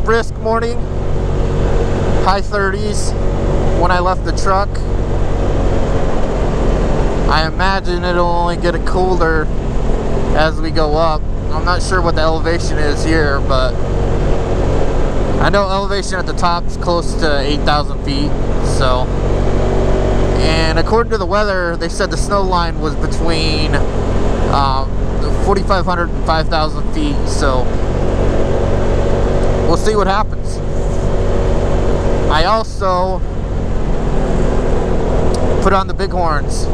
brisk morning, high 30s when I left the truck. I imagine it'll only get colder as we go up. I'm not sure what the elevation is here, but I know elevation at the top is close to 8,000 feet, so. And according to the weather, they said the snow line was between 4,500 and 5,000 feet, so we'll see what happens. I also put on the Bighorns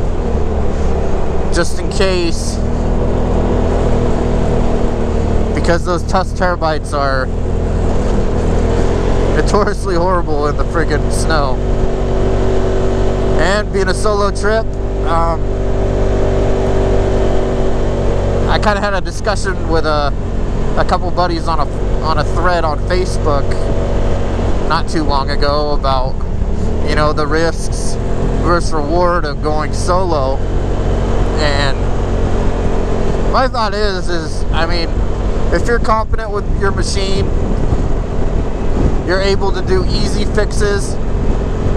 just in case, because those Tusk Terrabites are notoriously horrible in the friggin' snow. And being a solo trip, I kind of had a discussion with a couple buddies on a thread on Facebook not too long ago about, you know, the risks versus reward of going solo. And my thought is I mean, if you're confident with your machine, you're able to do easy fixes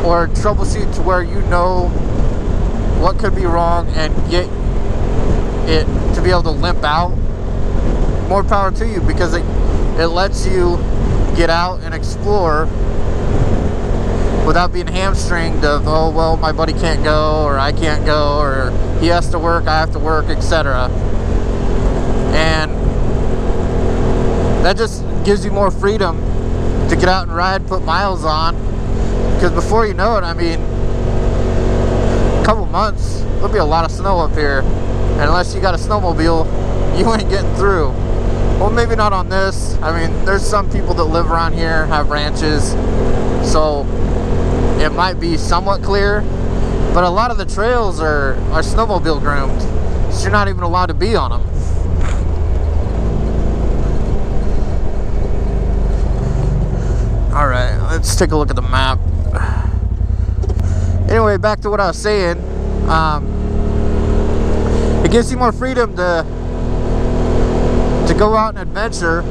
or troubleshoot to where you know what could be wrong and get it to be able to limp out, more power to you, because it lets you get out and explore without being hamstringed of, oh, well, my buddy can't go, or I can't go, or he has to work, I have to work, etc. And that just gives you more freedom to get out and ride, put miles on, because before you know it, I mean, a couple months, there'll be a lot of snow up here, and unless you got a snowmobile, you ain't getting through. Well, maybe not on this. I mean, there's some people that live around here, have ranches, so it might be somewhat clear, but a lot of the trails are snowmobile groomed, so you're not even allowed to be on them. Alright, let's take a look at the map. Anyway, back to what I was saying. It gives you more freedom to go out and adventure,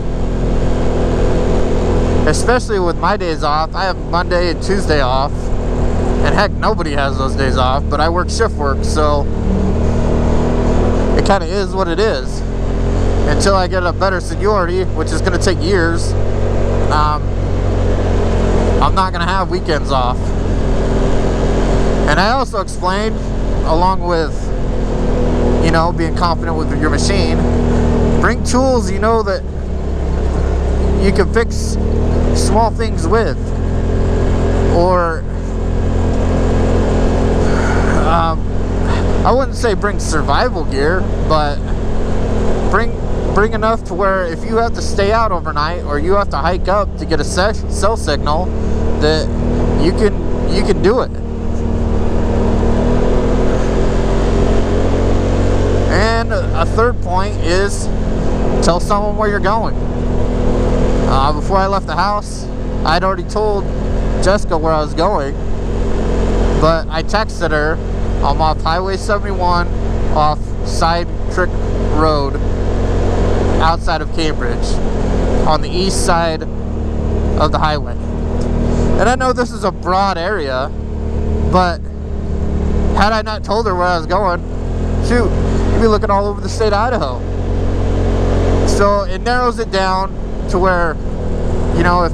especially with my days off. I have Monday and Tuesday off, and heck, nobody has those days off, but I work shift work, so it kind of is what it is until I get a better seniority, which is going to take years. I'm not going to have weekends off. And I also explained, along with, you know, being confident with your machine, bring tools you know that you can fix small things with. Or, I wouldn't say bring survival gear, but bring enough to where if you have to stay out overnight or you have to hike up to get a cell signal, that you can do it. And a third point is tell someone where you're going. Before I left the house, I'd already told Jessica where I was going, but I texted her. I'm off Highway 71 off Side Trick Road outside of Cambridge on the east side of the highway. And I know this is a broad area, but had I not told her where I was going, shoot, you'd be looking all over the state of Idaho. So it narrows it down to where, you know, if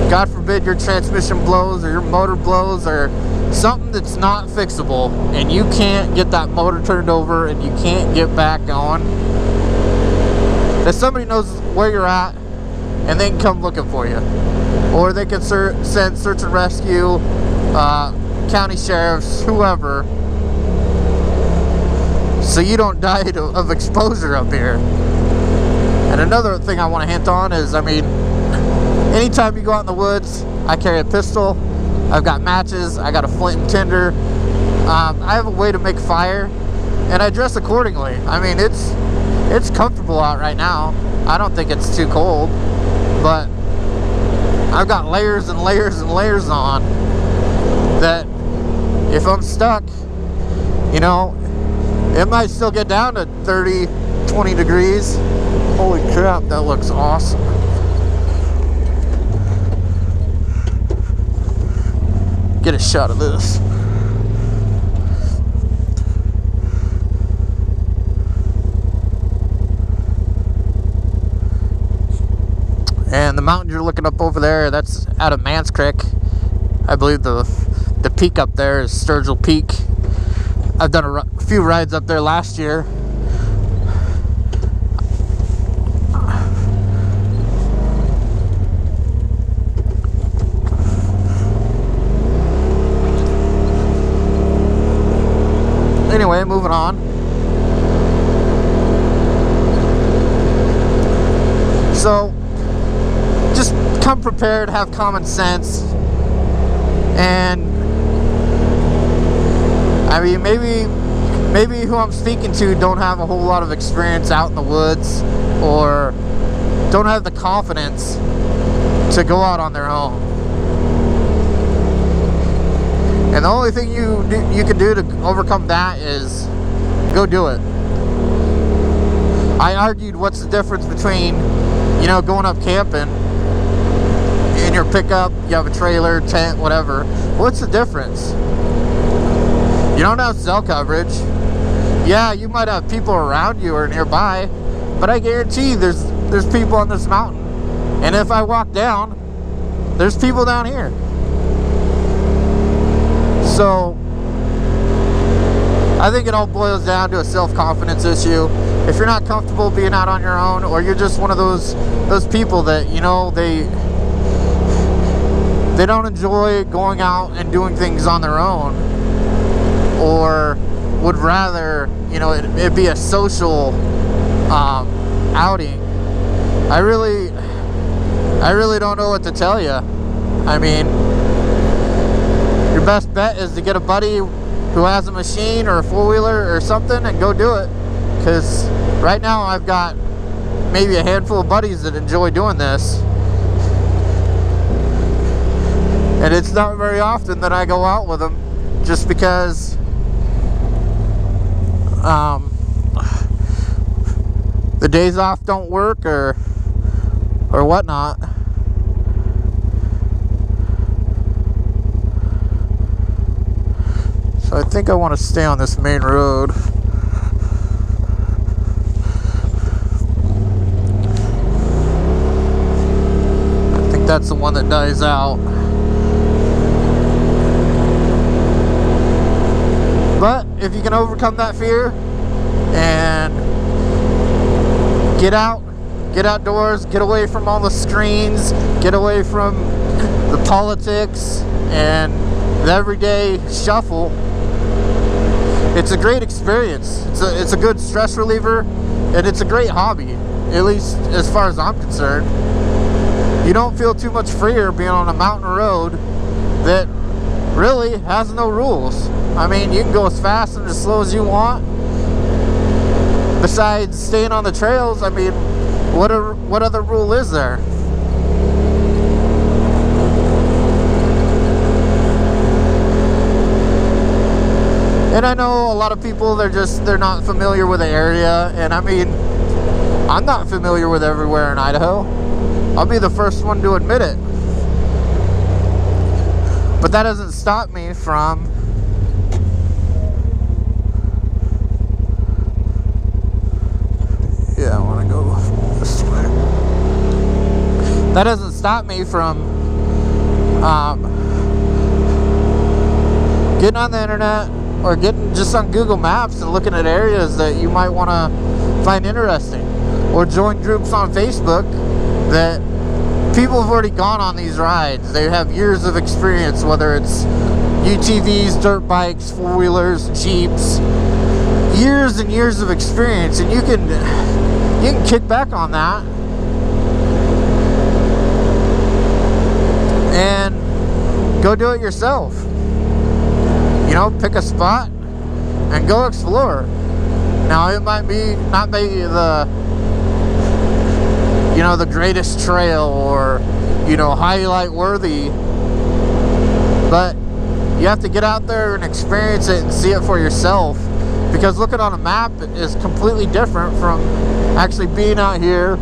God forbid your transmission blows or your motor blows or something that's not fixable and you can't get that motor turned over and you can't get back going, that somebody knows where you're at and they can come looking for you. Or they can send search and rescue, county sheriffs, whoever, so you don't die of exposure up here. And another thing I want to hint on is, I mean, anytime you go out in the woods, I carry a pistol, I've got matches, I got a flint and tinder, I have a way to make fire, and I dress accordingly. I mean, it's comfortable out right now. I don't think it's too cold, but I've got layers and layers and layers on that if I'm stuck, you know, it might still get down to 30, 20 degrees. Holy crap, that looks awesome. get a shot of this. And the mountain you're looking up over there, that's out of Mans Creek. I believe the peak up there is Sturgill Peak. I've done a few rides up there last year. Anyway, moving on. So, just come prepared, have common sense, and I mean, maybe who I'm speaking to don't have a whole lot of experience out in the woods, or don't have the confidence to go out on their own. And the only thing you can do to overcome that is go do it. I argued, what's the difference between, you know, going up camping in your pickup, you have a trailer, tent, whatever. What's the difference? You don't have cell coverage. Yeah, you might have people around you or nearby, but I guarantee there's people on this mountain. And if I walk down, there's people down here. So I think it all boils down to a self-confidence issue. If you're not comfortable being out on your own, or you're just one of those people that, you know, they don't enjoy going out and doing things on their own, or would rather, you know, it be a social outing, I really don't know what to tell you. I mean, your best bet is to get a buddy who has a machine or a four-wheeler or something and go do it. Because right now I've got maybe a handful of buddies that enjoy doing this. And it's not very often that I go out with them, just because the days off don't work or whatnot. So I think I want to stay on this main road. I think that's the one that dies out. But if you can overcome that fear and get outdoors, get away from all the screens, get away from the politics and the everyday shuffle, it's a great experience. It's a good stress reliever, and it's a great hobby, at least as far as I'm concerned. You don't feel too much freer being on a mountain road that really has no rules. I mean, you can go as fast and as slow as you want. Besides staying on the trails, I mean, what other rule is there? And I know a lot of people, they're not familiar with the area, and I mean, I'm not familiar with everywhere in Idaho. I'll be the first one to admit it. But that doesn't stop me from I want to go this way. That doesn't stop me from getting on the internet, or getting just on Google Maps and looking at areas that you might want to find interesting, or join groups on Facebook that people have already gone on these rides. They have years of experience, whether it's UTVs, dirt bikes, four-wheelers, Jeeps, years and years of experience, and you can kick back on that and go do it yourself. You know, pick a spot and go explore. Now, it might be not be the, you know, the greatest trail or, you know, highlight worthy, but you have to get out there and experience it and see it for yourself, because looking on a map is completely different from actually being out here,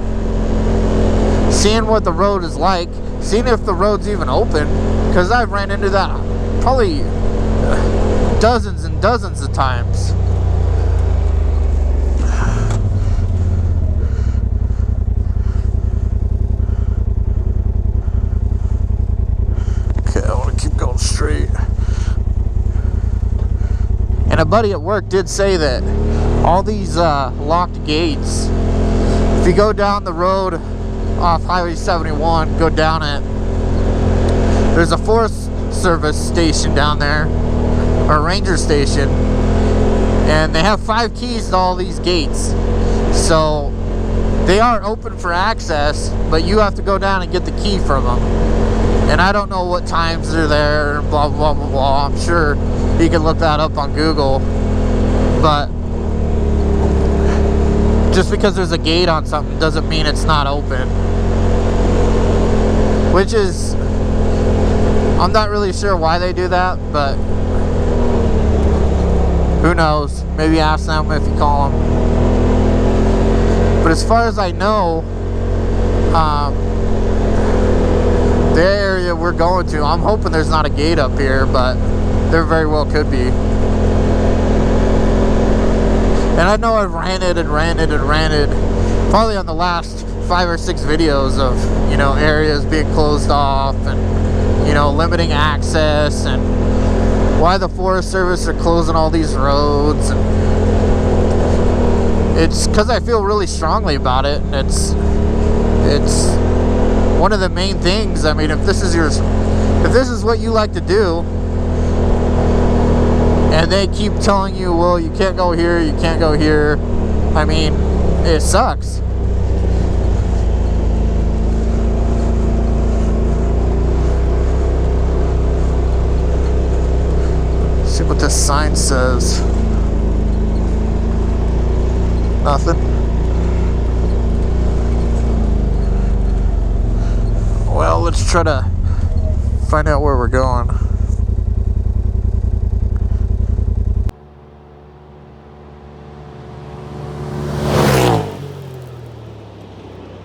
seeing what the road is like, seeing if the road's even open, because I've ran into that probably dozens and dozens of times. Okay, I want to keep going straight. And a buddy at work did say that all these locked gates, if you go down the road off Highway 71, go down it, there's a Forest Service station down there, or a ranger station, and they have 5 keys to all these gates. So they are open for access, but you have to go down and get the key from them. And I don't know what times they're there, blah blah blah blah. I'm sure you can look that up on Google, but just because there's a gate on something doesn't mean it's not open. Which is, I'm not really sure why they do that, but who knows? Maybe ask them if you call them. But as far as I know, the area we're going to, I'm hoping there's not a gate up here, but there very well could be. And I know I've ranted and ranted and ranted, probably on the last 5 or 6 videos of, you know, areas being closed off and, you know, limiting access and why the Forest Service are closing all these roads. And it's because I feel really strongly about it, and it's one of the main things. I mean, if this is what you like to do, and they keep telling you, well, you can't go here, you can't go here, I mean, it sucks. Let's see what this sign says. Nothing. Well, let's try to find out where we're going.